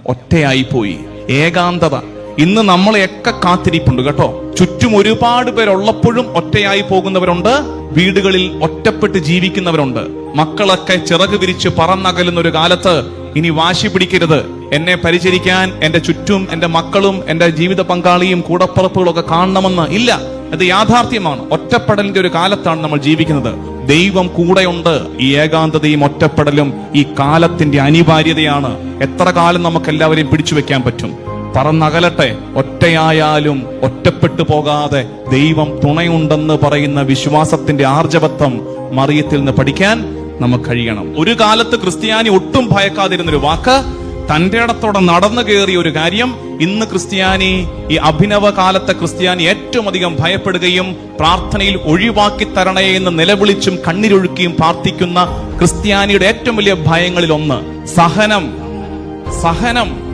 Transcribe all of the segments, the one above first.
ഒറ്റയായി പോയി. ഏകാന്തത ഇന്ന് നമ്മളെയൊക്കെ കാത്തിരിപ്പുണ്ട് കേട്ടോ. ചുറ്റും ഒരുപാട് പേരുള്ളപ്പോഴും ഒറ്റയായി പോകുന്നവരുണ്ട്, വീടുകളിൽ ഒറ്റപ്പെട്ട് ജീവിക്കുന്നവരുണ്ട്. മക്കളൊക്കെ ചിറക് വിരിച്ച് പറന്നകലുന്ന ഒരു കാലത്ത് ഇനി വാശി പിടിക്കരുത്, എന്നെ പരിചരിക്കാൻ എന്റെ ചുറ്റും എന്റെ മക്കളും എന്റെ ജീവിത പങ്കാളിയും കൂടപ്പുറപ്പുകളും ഒക്കെ കാണണമെന്ന് ഇല്ല. അത് യാഥാർത്ഥ്യമാണ്. ഒറ്റപ്പെടലിന്റെ ഒരു കാലത്താണ് നമ്മൾ ജീവിക്കുന്നത്. ദൈവം കൂടെയുണ്ട്. ഈ ഏകാന്തതയും ഒറ്റപ്പെടലും ഈ കാലത്തിന്റെ അനിവാര്യതയാണ്. എത്ര കാലം നമുക്ക് എല്ലാവരെയും പിടിച്ചു വെക്കാൻ പറ്റും? പറന്നകലട്ടെ. ഒറ്റയായാലും ഒറ്റപ്പെട്ടു പോകാതെ ദൈവം തുണയുണ്ടെന്ന് പറയുന്ന വിശ്വാസത്തിന്റെ ആർജവത്വം മറിയത്തിൽ നിന്ന് പഠിക്കാൻ നമുക്ക് കഴിയണം. ഒരു കാലത്ത് ക്രിസ്ത്യാനി ഒട്ടും ഭയക്കാതിരുന്നൊരു വാക്ക്, തന്റെ ഇടത്തോടെ നടന്നു കയറിയ ഒരു കാര്യം. ഇന്ന് ക്രിസ്ത്യാനി, ഈ അഭിനവ കാലത്തെ ക്രിസ്ത്യാനി ഏറ്റവും അധികം ഭയപ്പെടുകയും പ്രാർത്ഥനയിൽ ഒഴിവാക്കി തരണേ എന്ന് നിലവിളിച്ചും കണ്ണീരൊഴുക്കിയും പ്രാർത്ഥിക്കുന്ന ക്രിസ്ത്യാനിയുടെ ഏറ്റവും വലിയ ഭയങ്ങളിൽ ഒന്ന് സഹനം. സഹനം.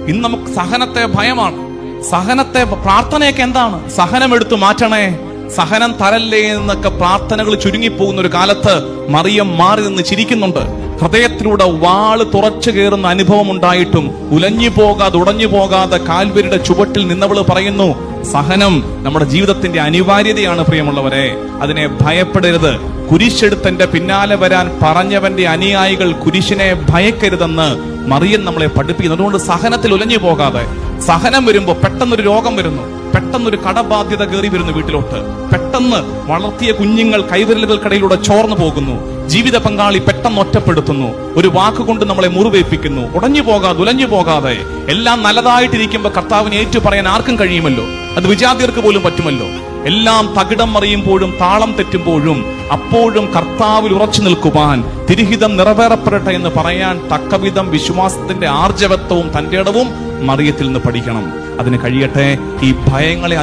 ഇന്ന് നമുക്ക് സഹനത്തെ ഭയമാണ്. സഹനത്തെ, പ്രാർത്ഥനയൊക്കെ എന്താണ്? സഹനം എടുത്തു മാറ്റണേ, സഹനം തരല്ലേ എന്നൊക്കെ പ്രാർത്ഥനകൾ ചുരുങ്ങിപ്പോകുന്ന ഒരു കാലത്ത് മറിയം മാറി നിന്ന് ചിരിക്കുന്നുണ്ട്. ഹൃദയത്തിലൂടെ വാള് തുറച്ചു കയറുന്ന അനുഭവം ഉണ്ടായിട്ടും ഉലഞ്ഞു പോകാതെ ഉടഞ്ഞു പോകാതെ കാൽവരിയുടെ ചുവട്ടിൽ നിന്നവള് പറയുന്നു, സഹനം നമ്മുടെ ജീവിതത്തിന്റെ അനിവാര്യതയാണ്. പ്രിയമുള്ളവരെ, അതിനെ ഭയപ്പെടരുത്. കുരിശെടുത്തന്റെ പിന്നാലെ വരാൻ പറഞ്ഞവന്റെ അനുയായികൾ കുരിശിനെ ഭയക്കരുതെന്ന് മറിയം നമ്മളെ പഠിപ്പിക്കുന്നു. അതുകൊണ്ട് സഹനത്തിൽ ഉലഞ്ഞു പോകാതെ, സഹനം വരുമ്പോ പെട്ടെന്നൊരു രോഗം വരുന്നു, പെട്ടെന്നൊരു കടബാധ്യത കയറി വരുന്നു വീട്ടിലോട്ട്, പെട്ടെന്ന് വളർത്തിയ കുഞ്ഞുങ്ങൾ കൈവിരലുകൾക്കിടയിലൂടെ ചോർന്നു പോകുന്നു, ജീവിത പങ്കാളി പെട്ടെന്ന് ഒറ്റപ്പെടുത്തുന്നു, ഒരു വാക്കുകൊണ്ട് നമ്മളെ മുറിവേൽപ്പിക്കുന്നു. ഉടഞ്ഞു പോകാതെ, ഉലഞ്ഞു പോകാതെ, എല്ലാം നല്ലതായിട്ടിരിക്കുമ്പോ കർത്താവിനെ ഏറ്റു പറയാൻ ആർക്കും കഴിയുമല്ലോ. അത് വിജാതിയർക്ക് പോലും പറ്റുമല്ലോ. എല്ലാം തകിടം മറിയുമ്പോഴും താളം തെറ്റുമ്പോഴും അപ്പോഴും കർത്താവിൽ ഉറച്ചു നിൽക്കുവാൻ, തിരുഹിതം നിറവേറപ്പെടട്ടെ എന്ന് പറയാൻ തക്കവിധം വിശ്വാസത്തിന്റെ ആർജവത്വവും തന്റെ ഇടവും മറിയത്തിൽ നിന്ന് പഠിക്കണം. അതിന് കഴിയട്ടെ. ഈ ഭയങ്ങളെ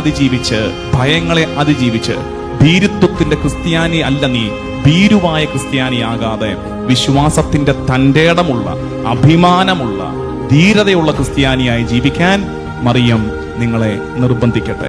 അതിജീവിച്ച് ഭീരുത്വത്തിന്റെ ക്രിസ്ത്യാനി അല്ല നീ, ഭീരുവായ ക്രിസ്ത്യാനിയാകാതെ വിശ്വാസത്തിന്റെ തന്റെ ഇടമുള്ള, അഭിമാനമുള്ള, ധീരതയുള്ള ക്രിസ്ത്യാനിയായി ജീവിക്കാൻ മറിയം നിങ്ങളെ നിർബന്ധിക്കട്ടെ.